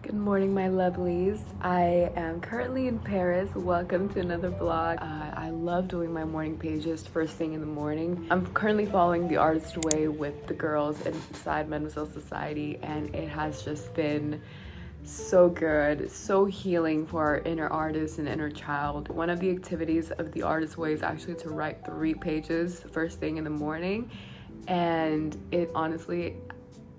Good morning, my lovelies. I am currently in Paris. Welcome to another vlog. I love doing my morning pages first thing in the morning. I'm currently following the artist way with the girls inside Mademoiselle Society, and it has just been so good, so healing for our inner artist and inner child. One of the activities of the artist way is actually to write 3 pages first thing in the morning, and it honestly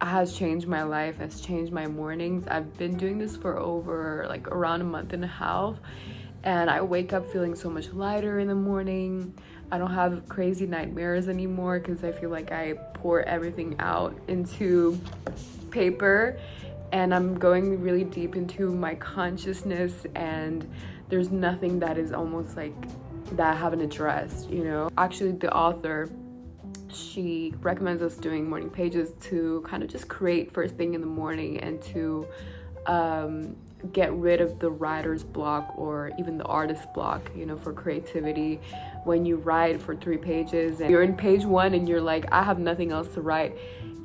has changed my life, has changed my mornings. I've been doing this for around a month and a half, and I wake up feeling so much lighter in the morning. I don't have crazy nightmares anymore because I feel like I pour everything out into paper, and I'm going really deep into my consciousness, and there's nothing that is almost like that I haven't addressed, you know? Actually, the author, she recommends us doing morning pages to kind of just create first thing in the morning and to get rid of the writer's block or even the artist's block, you know, for creativity. When you write for 3 pages and you're in page 1 and you're like, I have nothing else to write,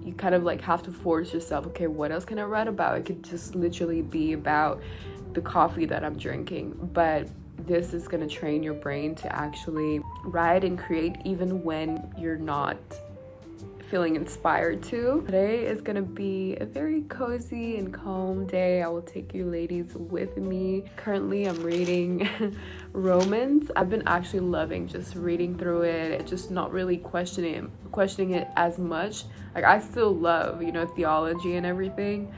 you kind of like have to force yourself, okay, what else can I write about? It could just literally be about the coffee that I'm drinking, but this is going to train your brain to actually write and create even when you're not feeling inspired to. Today is going to be a very cozy and calm day. I will take you ladies with me. Currently I'm reading Romans. I've been actually loving just reading through it, just not really questioning it as much. Like, I still love, you know, theology and everything,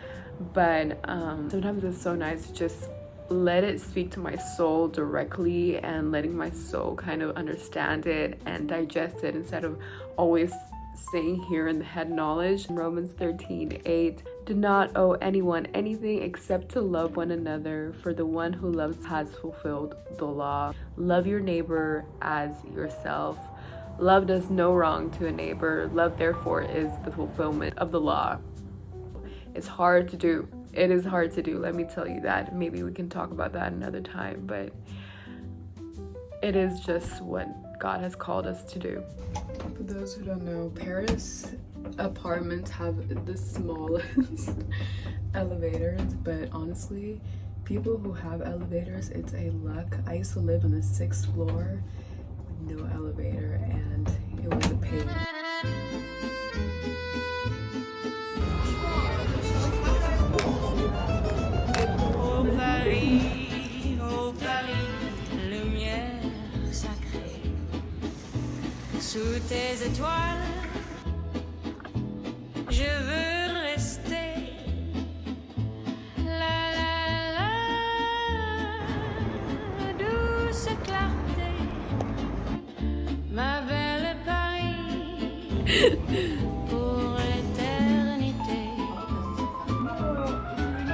but sometimes it's so nice to just let it speak to my soul directly and letting my soul kind of understand it and digest it instead of always saying here in the head knowledge. Romans 13:8, do not owe anyone anything except to love one another, for the one who loves has fulfilled the law. Love your neighbor as yourself. Love does no wrong to a neighbor. Love therefore is the fulfillment of the law. It's hard to do. It is hard to do, let me tell you that. Maybe we can talk about that another time, but it is just what God has called us to do. For those who don't know, Paris apartments have the smallest elevators, but honestly, people who have elevators, it's a luck. I used to live on the 6th floor with no elevator, and it was a pain. Ô Paris, lumière sacrée, sous tes étoiles, je veux rester. La la la, douce clarté, ma belle Paris, pour l'éternité,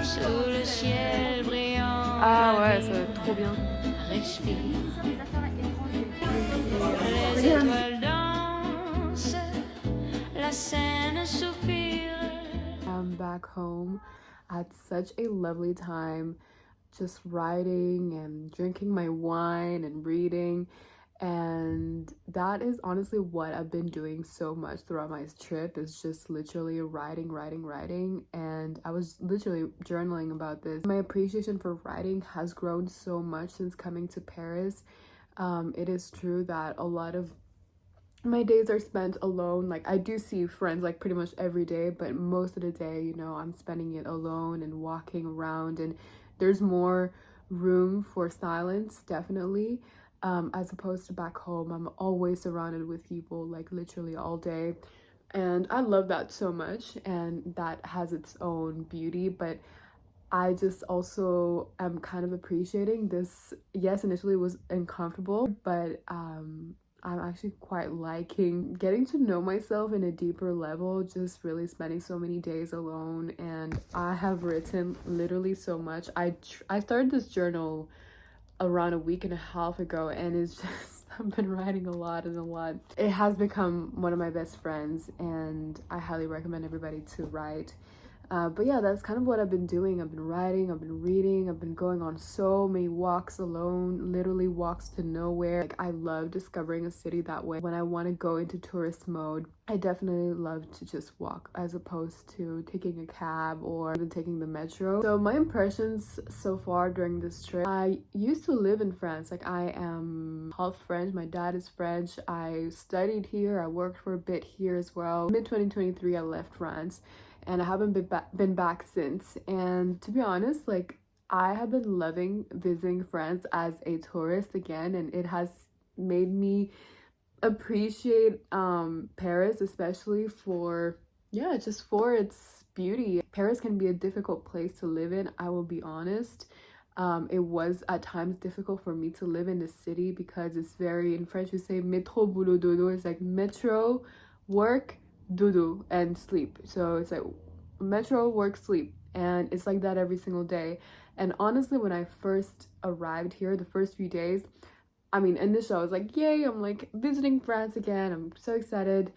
sous le ciel brillant. Ah ouais, ça va être trop bien. Respire. Les étoiles dansent, la Seine soupire. I'm back home. I had such a lovely time just writing and drinking my wine and reading, and that is honestly what I've been doing so much throughout my trip, is just literally writing, and I was literally journaling about this. My appreciation for writing has grown so much since coming to Paris. It is true that a lot of my days are spent alone. Like, I do see friends like pretty much every day, but most of the day, you know, I'm spending it alone and walking around, and there's more room for silence, definitely, as opposed to back home. I'm always surrounded with people, like literally all day, and I love that so much, and that has its own beauty. But I just also am kind of appreciating this. Yes, initially it was uncomfortable, but I'm actually quite liking getting to know myself in a deeper level, just really spending so many days alone. And I have written literally so much. I started this journal around a week and a half ago, and it's just I've been writing a lot. It has become one of my best friends, and I highly recommend everybody to write. But yeah, that's kind of what I've been doing. I've been writing, I've been reading, I've been going on so many walks alone, literally walks to nowhere. Like, I love discovering a city that way. When I want to go into tourist mode, I definitely love to just walk as opposed to taking a cab or even taking the metro. So my impressions so far during this trip, I used to live in France. Like, I am half French, my dad is French. I studied here, I worked for a bit here as well. Mid 2023 I left France, and I haven't been back since. And to be honest, like, I have been loving visiting France as a tourist again, and it has made me appreciate Paris, especially for, yeah, just for its beauty. Paris can be a difficult place to live in, I will be honest. It was at times difficult for me to live in the city because it's very, in French we say métro boulot dodo. It's like metro, work, dodo, and sleep. So it's like metro, work, sleep, and it's like that every single day. And honestly, when I first arrived here, the first few days, I mean, initially I was like, yay, I'm like visiting France again, I'm so excited.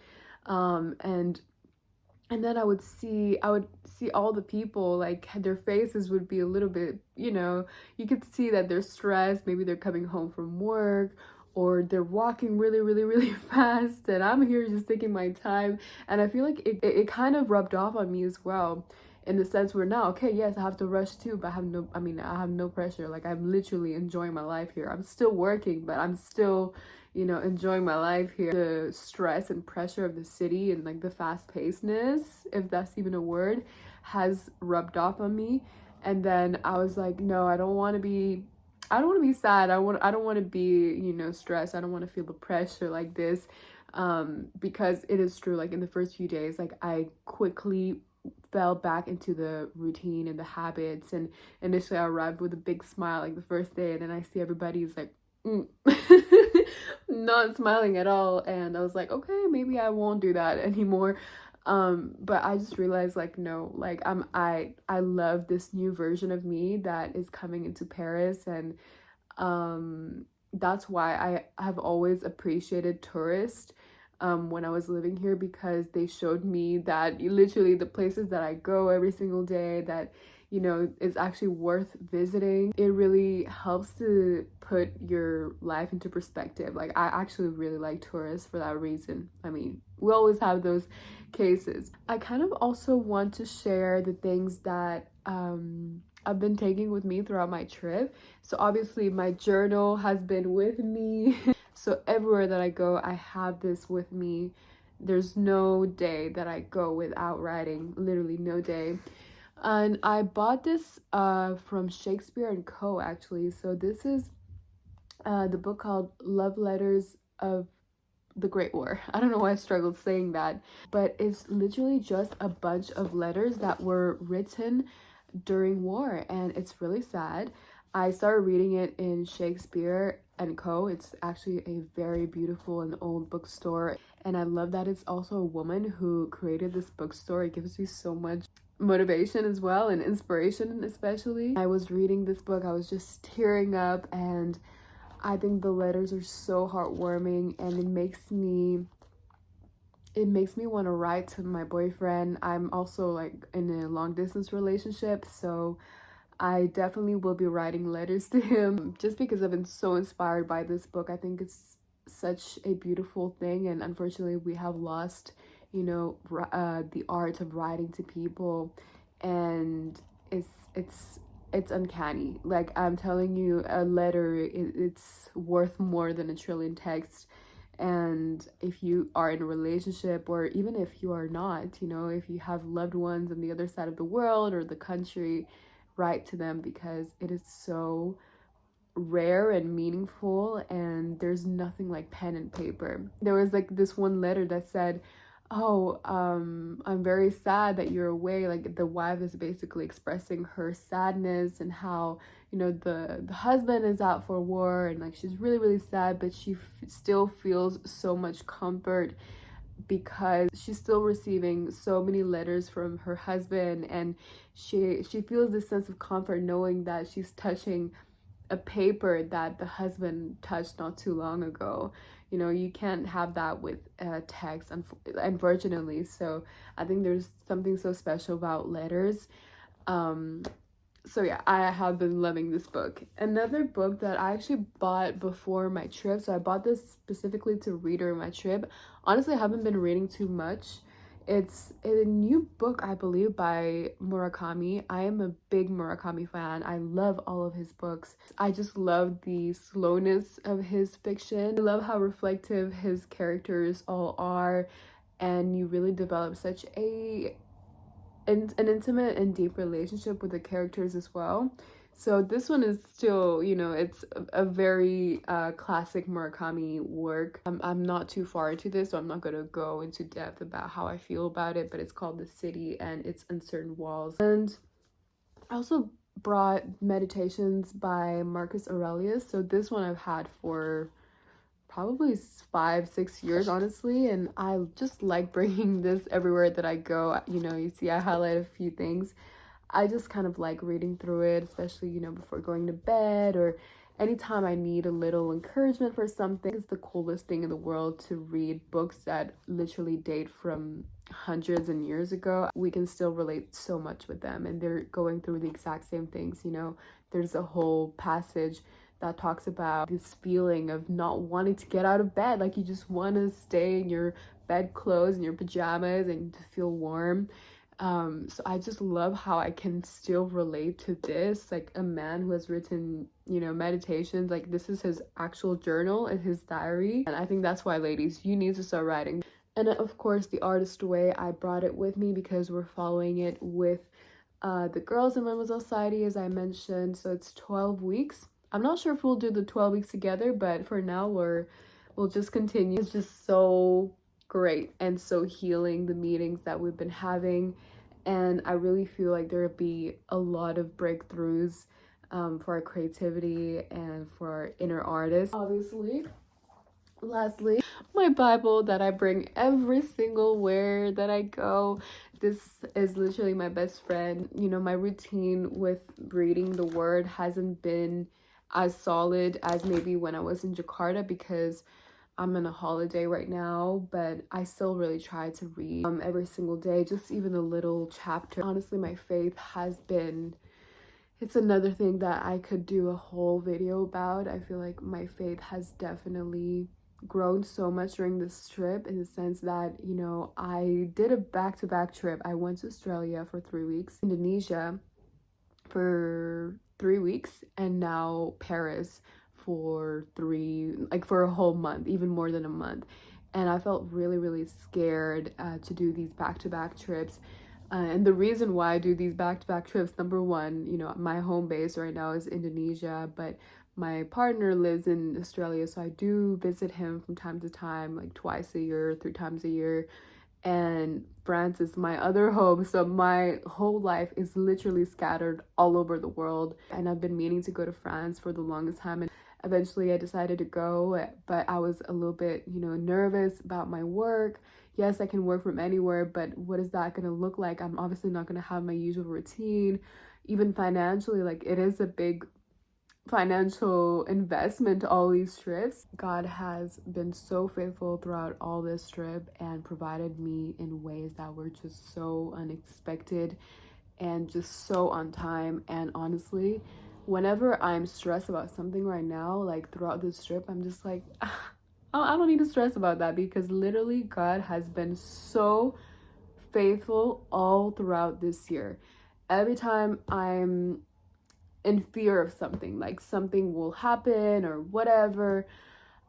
And then I would see all the people, like, their faces would be a little bit, you know, you could see that they're stressed. Maybe they're coming home from work, or they're walking really, really, really fast, and I'm here just taking my time. And I feel like it kind of rubbed off on me as well, in the sense where now, okay, yes, I have to rush too, but I have no pressure. Like, I'm literally enjoying my life here. I'm still working, but I'm still, you know, enjoying my life here. The stress and pressure of the city and like the fast-pacedness, if that's even a word, has rubbed off on me. And then I was like, no, I don't want to be sad. I don't want to be, you know, stressed. I don't want to feel the pressure like this. Because it is true, like, in the first few days, like, I quickly fell back into the routine and the habits. And initially I arrived with a big smile, like, the first day, and then I see everybody's like not smiling at all, and I was like, okay, maybe I won't do that anymore. But I just realized, like, no, like, I love this new version of me that is coming into Paris. And that's why I have always appreciated tourists when I was living here, because they showed me that literally the places that I go every single day, that, you know, is actually worth visiting. It really helps to put your life into perspective. Like, I actually really like tourists for that reason. I mean, we always have those cases. I kind of also want to share the things that I've been taking with me throughout my trip. So obviously my journal has been with me. So everywhere that I go, I have this with me. There's no day that I go without writing, literally no day. And I bought this from Shakespeare and Co, actually. So this is the book called Love Letters of the Great War. I don't know why I struggled saying that, but it's literally just a bunch of letters that were written during war, and it's really sad. I started reading it in Shakespeare and Co. It's actually a very beautiful and old bookstore, and I love that it's also a woman who created this bookstore. It gives me so much motivation as well, and inspiration especially. I was reading this book, I was just tearing up, and I think the letters are so heartwarming, and it makes me want to write to my boyfriend. I'm also, like, in a long distance relationship, so I definitely will be writing letters to him, just because I've been so inspired by this book. I think it's such a beautiful thing, and unfortunately we have lost, you know, the art of writing to people, and it's uncanny. Like, I'm telling you, a letter, it's worth more than a trillion texts. And if you are in a relationship, or even if you are not, you know, if you have loved ones on the other side of the world or the country, write to them, because it is so rare and meaningful, and there's nothing like pen and paper. There was, like, this one letter that said, oh, I'm very sad that you're away. Like, the wife is basically expressing her sadness, and how, you know, the husband is out for war, and, like, she's really, really sad, but she still feels so much comfort because she's still receiving so many letters from her husband, and she feels this sense of comfort knowing that she's touching a paper that the husband touched not too long ago, You know, you can't have that with text, unfortunately. So I think there's something so special about letters. um so yeah, I have been loving this book. Another book that I actually bought before my trip, so I bought this specifically to read during my trip. Honestly, I haven't been reading too much. It's a new book, I believe, by Murakami. I am a big Murakami fan. I love all of his books. I just love the slowness of his fiction. I love how reflective his characters all are, and you really develop such an intimate and deep relationship with the characters as well. So this one is still, you know, it's a very classic Murakami work. I'm not too far into this, so I'm not going to go into depth about how I feel about it, but it's called The City and Its Uncertain Walls. And I also brought Meditations by Marcus Aurelius. So this one I've had for probably 5-6 years, honestly, and I just like bringing this everywhere that I go. You know, you see I highlight a few things. I just kind of like reading through it, especially, you know, before going to bed or anytime I need a little encouragement for something. It's the coolest thing in the world to read books that literally date from hundreds and years ago. We can still relate so much with them, and they're going through the exact same things. You know, there's a whole passage that talks about this feeling of not wanting to get out of bed, like you just want to stay in your bedclothes and your pajamas and to feel warm. So I just love how I can still relate to this, like a man who has written, you know, meditations. Like this is his actual journal and his diary, and I think that's why, ladies, you need to start writing. And of course, The Artist Way, I brought it with me because we're following it with the girls in Mademoiselle Society, as I mentioned. So it's 12 weeks. I'm not sure if we'll do the 12 weeks together, but for now we'll just continue. It's just so great and so healing, the meetings that we've been having, and I really feel like there will be a lot of breakthroughs for our creativity and for our inner artists. Obviously, lastly, my Bible that I bring every single where that I go. This is literally my best friend. You know, my routine with reading the word hasn't been as solid as maybe when I was in Jakarta, because I'm on a holiday right now, but I still really try to read every single day, just even a little chapter. Honestly, my faith has been, it's another thing that I could do a whole video about. I feel like my faith has definitely grown so much during this trip, in the sense that, you know, I did a back-to-back trip. I went to Australia for 3 weeks, Indonesia for 3 weeks, and now Paris for for a whole month, even more than a month. And I felt really, really scared to do these back-to-back trips. And the reason why I do these back-to-back trips, number one, you know, my home base right now is Indonesia, but my partner lives in Australia, so I do visit him from time to time, like twice a year, 3 times a year. And France is my other home, so my whole life is literally scattered all over the world. And I've been meaning to go to France for the longest time, and eventually I decided to go, but I was a little bit, you know, nervous about my work. Yes, I can work from anywhere, but what is that going to look like? I'm obviously not going to have my usual routine. Even financially, like it is a big financial investment to all these trips. God has been so faithful throughout all this trip and provided me in ways that were just so unexpected and just so on time. And honestly, whenever I'm stressed about something right now, like throughout this trip, I'm just like, I don't need to stress about that, because literally God has been so faithful all throughout this year. Every time I'm in fear of something, like something will happen or whatever,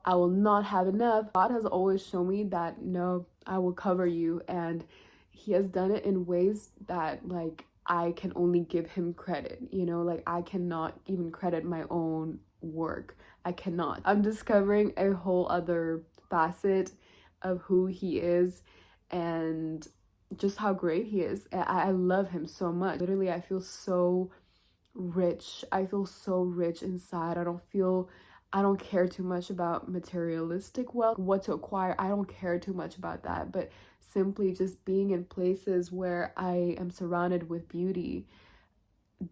I will not have enough, God has always shown me that no, I will cover you. And he has done it in ways that, like, I can only give him credit, you know, like I cannot even credit my own work. I cannot. I'm discovering a whole other facet of who he is and just how great he is. I love him so much. Literally, I feel so rich. I feel so rich inside. I don't care too much about materialistic wealth, what to acquire. I don't care too much about that, but simply just being in places where I am surrounded with beauty,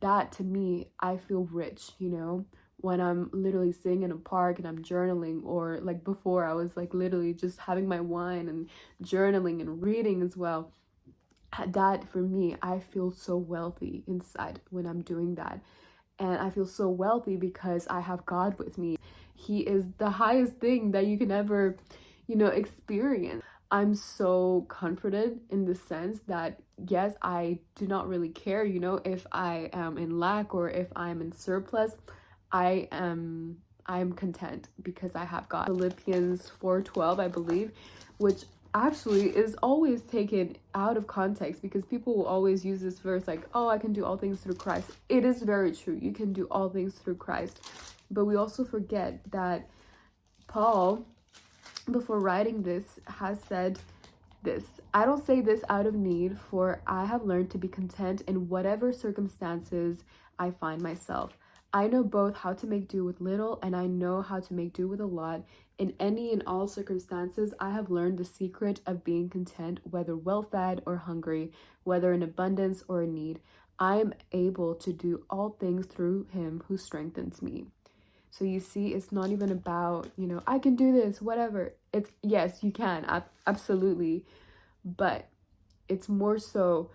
that to me, I feel rich, you know. when I'm literally sitting in a park and I'm journaling, or like before I was like literally just having my wine and journaling and reading as well. That for me, I feel so wealthy inside when I'm doing that. And I feel so wealthy because I have God with me. He is the highest thing that you can ever, experience. I'm so comforted in the sense that, yes, I do not really care, if I am in lack or if I'm in surplus. I'm content because I have God. Philippians 4:12, I believe, which actually is always taken out of context because people will always use this verse like, oh, I can do all things through Christ. It is very true. You can do all things through Christ. But we also forget that Paul, before writing this, has said this: I don't say this out of need, for I have learned to be content in whatever circumstances I find myself. I know both how to make do with little and I know how to make do with a lot. In any and all circumstances, I have learned the secret of being content, whether well-fed or hungry, whether in abundance or in need. I am able to do all things through him who strengthens me. So you see, it's not even about, I can do this, whatever. It's, yes, you can, absolutely. But it's more so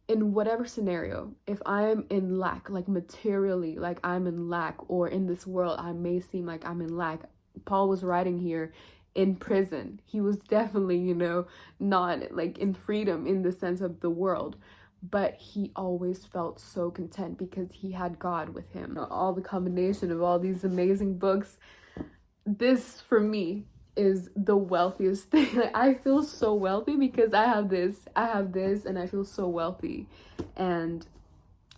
in whatever scenario. If I'm in lack, like materially, like I'm in lack, or in this world, I may seem like I'm in lack. Paul was writing here in prison. He was definitely, not like in freedom in the sense of the world. But he always felt so content because he had God with him. All the combination of all these amazing books, this for me is the wealthiest thing. Like, I feel so wealthy because I have this, and I feel so wealthy. And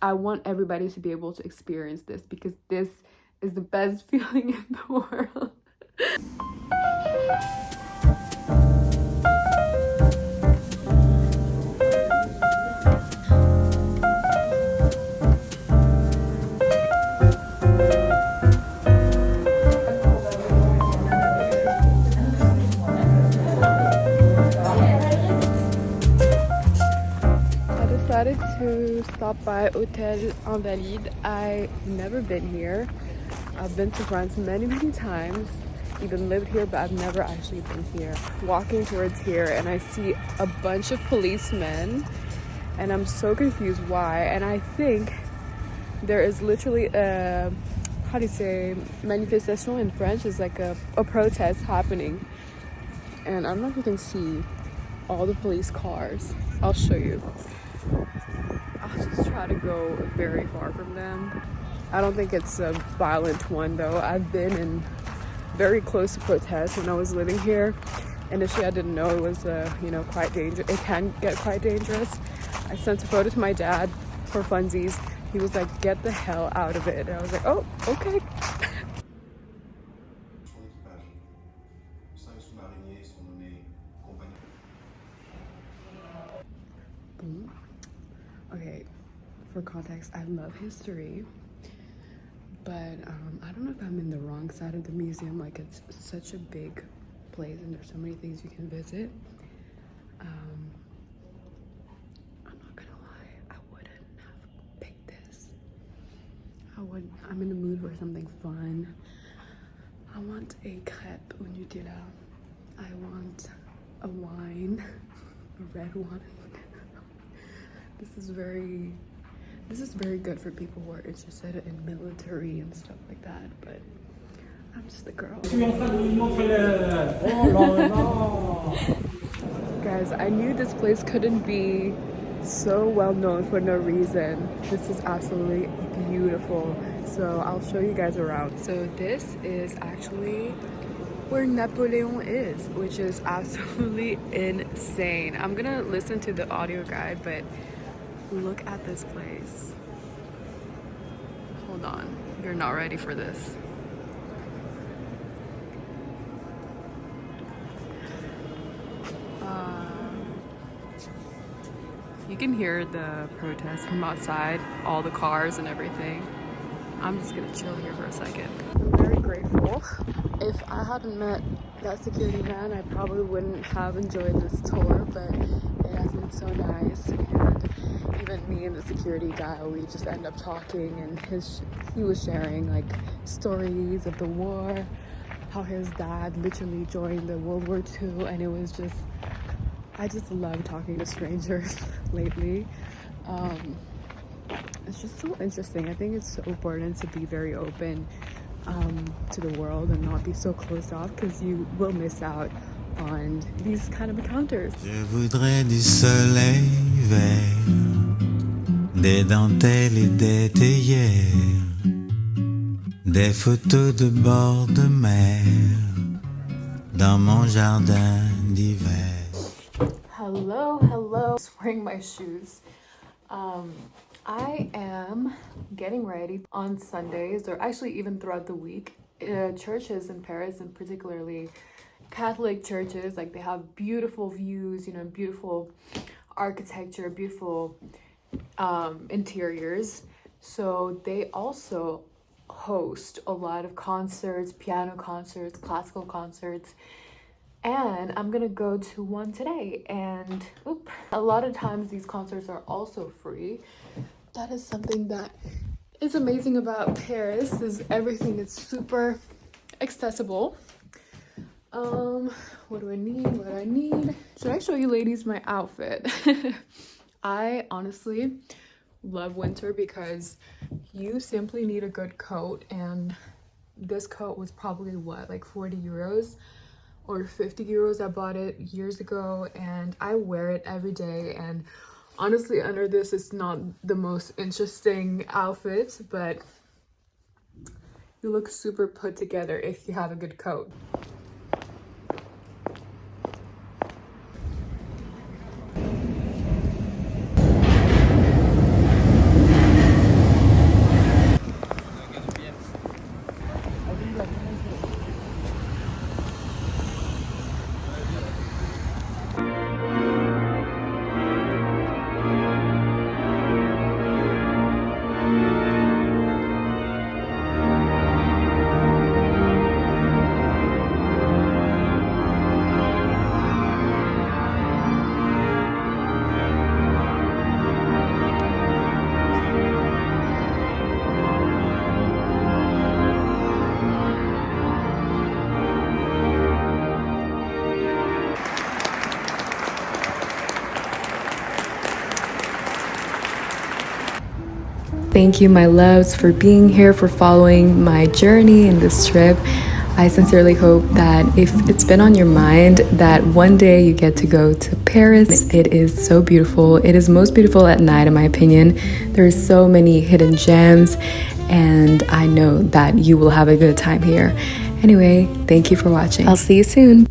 I want everybody to be able to experience this because this is the best feeling in the world. Decided to stop by Hotel Invalides. I've never been here. I've been to France many times, even lived here, but I've never actually been here. Walking towards here and I see a bunch of policemen and I'm so confused why. And I think there is literally a, how do you say, manifestation in French, is like a protest happening. And I don't know if you can see all the police cars. I'll show you. I'll just try to go very far from them. I don't think it's a violent one though. I've been in very close to protests when I was living here. Initially I didn't know it was quite dangerous. It can get quite dangerous. I sent a photo to my dad for funsies. He was like, get the hell out of it. And I was like, oh, okay. Okay, for context, I love history, but I don't know if I'm in the wrong side of the museum. Like, it's such a big place and there's so many things you can visit. I'm not gonna lie, I wouldn't have picked this. I'm in the mood for something fun. I want a crepe au Nutella. I want a wine, a red one. This is very good for people who are interested in military and stuff like that, but I'm just the girl. Guys, I knew this place couldn't be so well known for no reason. This is absolutely beautiful. So I'll show you guys around. So this is actually where Napoleon is, which is absolutely insane. I'm gonna listen to the audio guide, but look at this place. Hold on, you're not ready for this. You can hear the protests from outside, all the cars and everything. I'm just gonna chill here for a second. I'm very grateful. If I hadn't met that security man, I probably wouldn't have enjoyed this tour, but It has been so nice, and even me and the security guy, we just end up talking, and he was sharing like stories of the war, how his dad literally joined the World War II, and it was just, I just love talking to strangers lately. It's just so interesting. I think it's so important to be very open to the world and not be so closed off, because you will miss out on these kind of encounters. Je voudrais du soleil vert, des dentelles et des théières, des photos de bord de mer, dans mon jardin d'hiver. Hello. Just wearing my shoes. I am getting ready on Sundays, or actually even throughout the week. Churches in Paris, and particularly Catholic churches, like they have beautiful views, you know, beautiful architecture, beautiful interiors. So they also host a lot of concerts, piano concerts, classical concerts. And I'm gonna go to one today, and a lot of times these concerts are also free. That is something that is amazing about Paris, is everything is super accessible. What do I need? Should I show you ladies my outfit? I honestly love winter because you simply need a good coat, and this coat was probably what, like 40 euros or 50 euros. I bought it years ago and I wear it every day, and honestly under this it's not the most interesting outfit, but you look super put together if you have a good coat. Thank you, my loves, for being here, for following my journey in this trip. I sincerely hope that if it's been on your mind, that one day you get to go to Paris. It is so beautiful. It is most beautiful at night, in my opinion. There's so many hidden gems, and I know that you will have a good time here. Anyway, thank you for watching. I'll see you soon.